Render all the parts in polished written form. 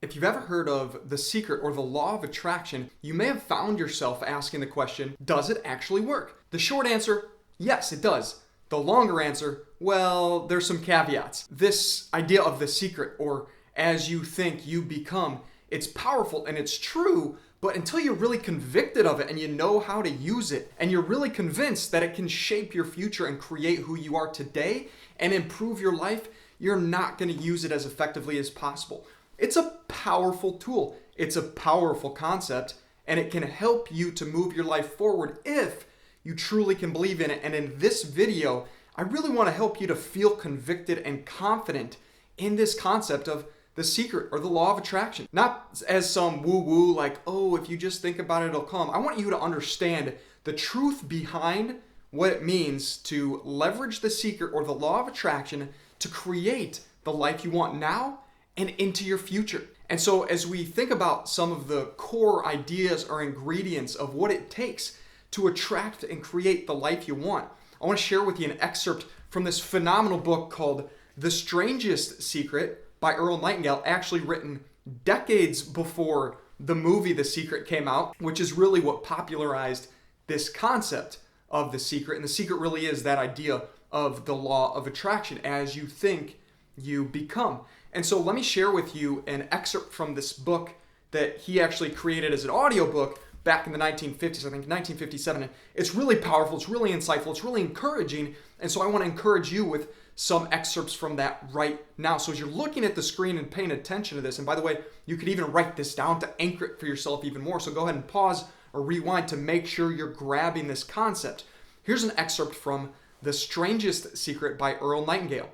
If you've ever heard of The Secret or the Law of Attraction, you may have found yourself asking the question, does it actually work? The short answer, yes, it does. The longer answer, well, there's some caveats. This idea of the secret, or as you think, you become, it's powerful and it's true, but until you're really convicted of it and you know how to use it, and you're really convinced that it can shape your future and create who you are today and improve your life, you're not going to use it as effectively as possible. It's a powerful tool. It's a powerful concept, and it can help you to move your life forward if you truly can believe in it. And in this video, I really want to help you to feel convicted and confident in this concept of the secret or the law of attraction. Not as some woo-woo like, oh, if you just think about it, it'll come. I want you to understand the truth behind what it means to leverage the secret or the law of attraction to create the life you want now and into your future. And so as we think about some of the core ideas or ingredients of what it takes to attract and create the life you want, I want to share with you an excerpt from this phenomenal book called The Strangest Secret by Earl Nightingale, actually written decades before the movie The Secret came out, which is really what popularized this concept of the secret. And the secret really is that idea of the law of attraction. As you think, you become. And so let me share with you an excerpt from this book that he actually created as an audiobook back in the 1950s, I think 1957. And it's really powerful, it's really insightful, it's really encouraging. And so I want to encourage you with some excerpts from that right now. So as you're looking at the screen and paying attention to this, and by the way, you could even write this down to anchor it for yourself even more. So go ahead and pause or rewind to make sure you're grabbing this concept. Here's an excerpt from The Strangest Secret by Earl Nightingale.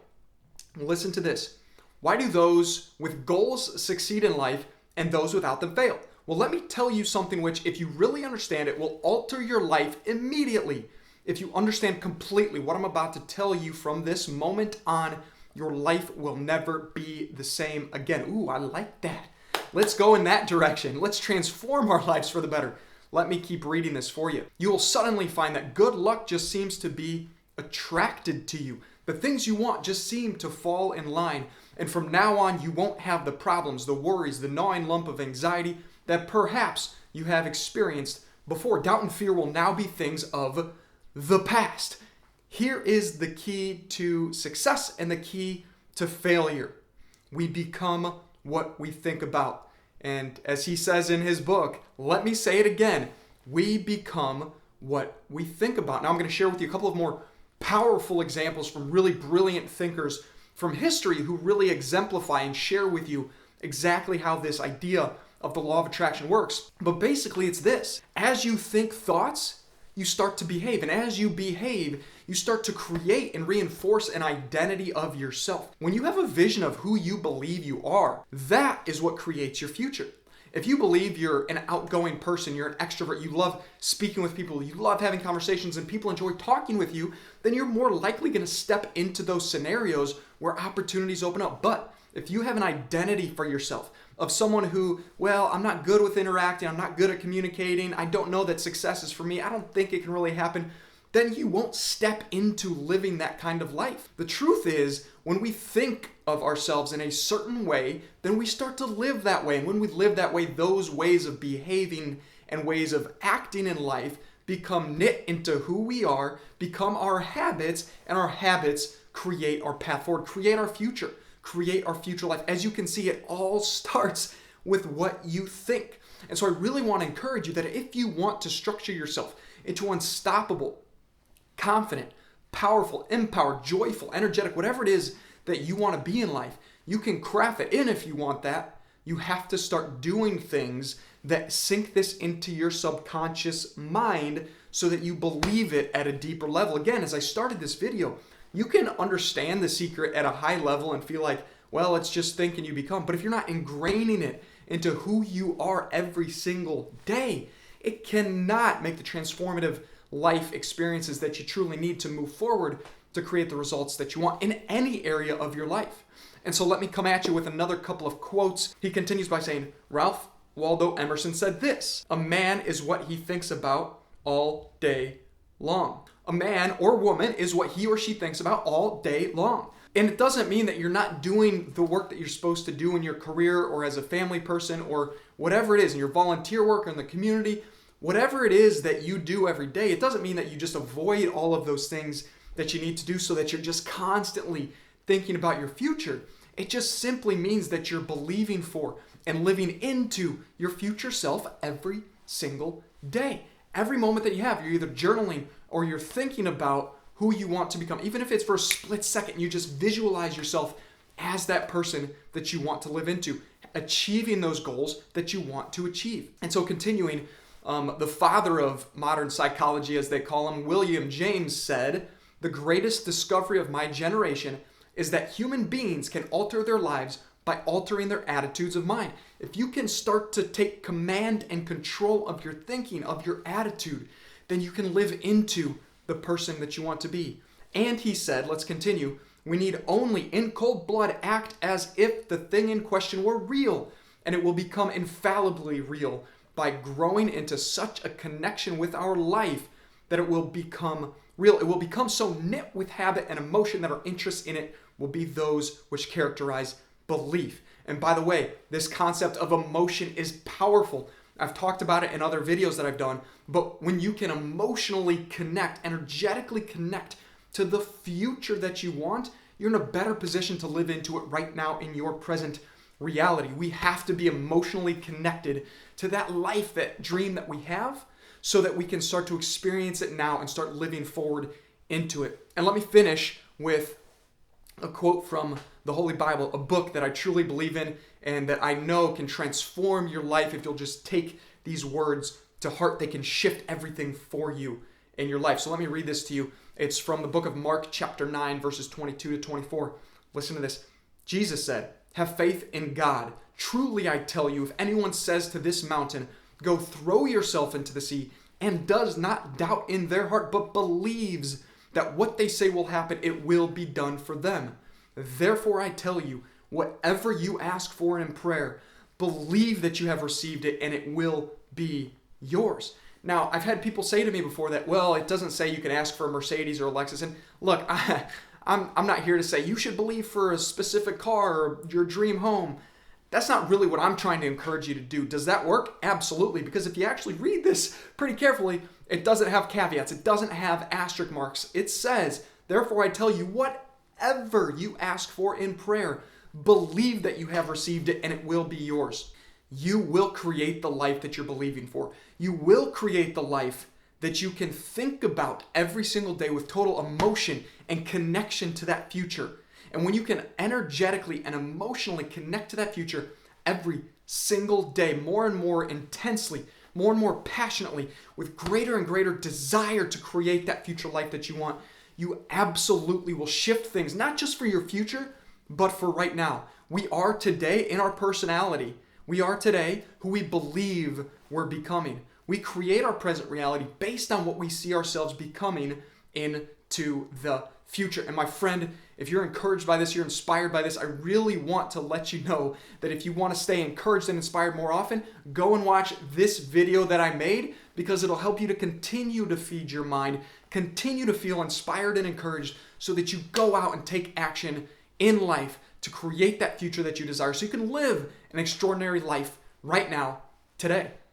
Listen to this. Why do those with goals succeed in life and those without them fail? Well, let me tell you something which, if you really understand it, will alter your life immediately. If you understand completely what I'm about to tell you from this moment on, your life will never be the same again. Ooh, I like that. Let's go in that direction. Let's transform our lives for the better. Let me keep reading this for you. You will suddenly find that good luck just seems to be attracted to you. The things you want just seem to fall in line. And from now on, you won't have the problems, the worries, the gnawing lump of anxiety that perhaps you have experienced before. Doubt and fear will now be things of the past. Here is the key to success and the key to failure. We become what we think about. And as he says in his book, let me say it again, we become what we think about. Now I'm going to share with you a couple of more powerful examples from really brilliant thinkers from history who really exemplify and share with you exactly how this idea of the law of attraction works. But basically it's this. As you think thoughts, you start to behave. And as you behave, you start to create and reinforce an identity of yourself. When you have a vision of who you believe you are, that is what creates your future. If you believe you're an outgoing person, you're an extrovert, you love speaking with people, you love having conversations, and people enjoy talking with you, then you're more likely going to step into those scenarios where opportunities open up. But if you have an identity for yourself of someone who, well, I'm not good with interacting, I'm not good at communicating, I don't know that success is for me, I don't think it can really happen, then you won't step into living that kind of life. The truth is, when we think of ourselves in a certain way, then we start to live that way. And when we live that way, those ways of behaving and ways of acting in life become knit into who we are, become our habits, and our habits create our path forward, create our future life. As you can see, it all starts with what you think. And so I really want to encourage you that if you want to structure yourself into unstoppable, confident, powerful, empowered, joyful, energetic, whatever it is that you want to be in life, you can craft it. And if you want that, you have to start doing things that sink this into your subconscious mind so that you believe it at a deeper level. Again, as I started this video, you can understand the secret at a high level and feel like, well, it's just think and you become. But if you're not ingraining it into who you are every single day, it cannot make the transformative life experiences that you truly need to move forward to create the results that you want in any area of your life. And so let me come at you with another couple of quotes. He continues by saying, Ralph Waldo Emerson said this, "A man is what he thinks about all day long." A man or woman is what he or she thinks about all day long. And it doesn't mean that you're not doing the work that you're supposed to do in your career or as a family person or whatever it is, in your volunteer work or in the community. Whatever it is that you do every day, it doesn't mean that you just avoid all of those things that you need to do so that you're just constantly thinking about your future. It just simply means that you're believing for and living into your future self every single day. Every moment that you have, you're either journaling or you're thinking about who you want to become. Even if it's for a split second, you just visualize yourself as that person that you want to live into, achieving those goals that you want to achieve. And so continuing, the father of modern psychology, as they call him, William James, said, "The greatest discovery of my generation is that human beings can alter their lives by altering their attitudes of mind." If you can start to take command and control of your thinking, of your attitude, then you can live into the person that you want to be. And he said, let's continue, "We need only in cold blood act as if the thing in question were real, and it will become infallibly real by growing into such a connection with our life that it will become real. It will become so knit with habit and emotion that our interests in it will be those which characterize belief." And by the way, this concept of emotion is powerful. I've talked about it in other videos that I've done, but when you can emotionally connect, energetically connect to the future that you want, you're in a better position to live into it right now in your present reality. We have to be emotionally connected to that life, that dream that we have, so that we can start to experience it now and start living forward into it. And let me finish with a quote from the Holy Bible, a book that I truly believe in and that I know can transform your life if you'll just take these words to heart. They can shift everything for you in your life. So let me read this to you. It's from the book of Mark, chapter 9, verses 22 to 24. Listen to this. Jesus said, "Have faith in God. Truly I tell you, if anyone says to this mountain, 'Go throw yourself into the sea,' and does not doubt in their heart, but believes that what they say will happen, it will be done for them. Therefore I tell you, whatever you ask for in prayer, believe that you have received it and it will be yours." Now, I've had people say to me before that, well, it doesn't say you can ask for a Mercedes or a Lexus. And look, I'm not here to say you should believe for a specific car or your dream home. That's not really what I'm trying to encourage you to do. Does that work? Absolutely. Because if you actually read this pretty carefully, it doesn't have caveats. It doesn't have asterisk marks. It says, therefore I tell you, whatever you ask for in prayer, believe that you have received it and it will be yours. You will create the life that you're believing for. You will create the life that you can think about every single day with total emotion and connection to that future. And when you can energetically and emotionally connect to that future every single day, more and more intensely, more and more passionately, with greater and greater desire to create that future life that you want, you absolutely will shift things, not just for your future, but for right now. We are today in our personality. We are today who we believe we're becoming. We create our present reality based on what we see ourselves becoming into the future. And my friend, if you're encouraged by this, you're inspired by this, I really want to let you know that if you want to stay encouraged and inspired more often, go and watch this video that I made, because it'll help you to continue to feed your mind, continue to feel inspired and encouraged so that you go out and take action in life to create that future that you desire so you can live an extraordinary life right now, today.